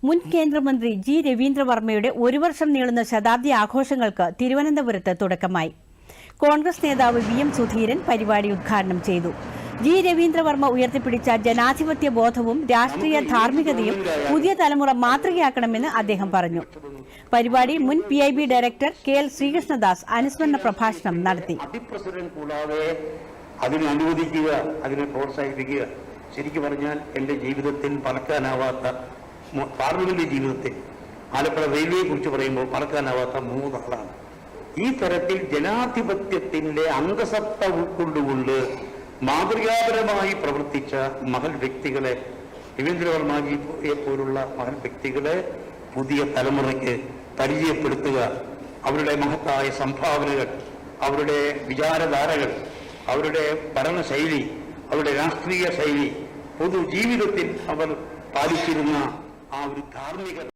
മുൻ കേന്ദ്രമന്ത്രി ജി രവീന്ദ്രവർമ്മയുടെ ഒരു വർഷം നീളുന്ന ശതാബ്ദി ആഘോഷങ്ങൾക്ക് തിരുവനന്തപുരത്ത് തുടക്കമായി. കോൺഗ്രസ് നേതാവ് വി.എം. സുധീരൻ പരിപാടി ഉദ്ഘാടനം ചെയ്തു. ജി രവീന്ദ്രവർമ്മ ഉയർത്തിപ്പിടിച്ച ജനാധിപത്യ ബോധവും രാഷ്ട്രീയ ധാർമ്മികതയും പുതിയ തലമുറ മാതൃകയാക്കണമെന്ന് അദ്ദേഹം പറഞ്ഞു. പരിപാടി മുൻ PIB ഡയറക്ടർ KL ശ്രീകൃഷ്ണദാസ് അനുസ്മരണ പ്രഭാഷണം നടത്തി. അതിനെ അനുവദിക്കുക, അതിനെ പ്രോത്സാഹിപ്പിക്കുക. ശരിക്കും പറഞ്ഞാൽ എന്റെ ജീവിതത്തിൽ മറക്കാനാവാത്ത, പാർലമെന്റ് ജീവിതത്തിൽ ആലപ്പുഴ റെയിൽവേയെ കുറിച്ച് പറയുമ്പോൾ മറക്കാനാവാത്ത 3 ആളാണ്. ഈ തരത്തിൽ ജനാധിപത്യത്തിന്റെ അന്തസത്ത ഉൾക്കൊണ്ടുകൊണ്ട് മാതൃകാപരമായി പ്രവർത്തിച്ച മഹൽ വ്യക്തികളെ, രവീന്ദ്രവർമ്മയെ പോലുള്ള മഹൽ വ്യക്തികളെ പുതിയ തലമുറയ്ക്ക് പരിചയപ്പെടുത്തുക, അവരുടെ മഹത്തായ സംഭാവനകൾ, അവരുടെ വിചാരധാരകൾ, അവരുടെ ഭരണശൈലി, അവരുടെ രാഷ്ട്രീയ ശൈലി, പൊതുജീവിതത്തിൽ അവർ പാലിച്ചിരുന്ന ആ ഒരു ധാർമ്മിക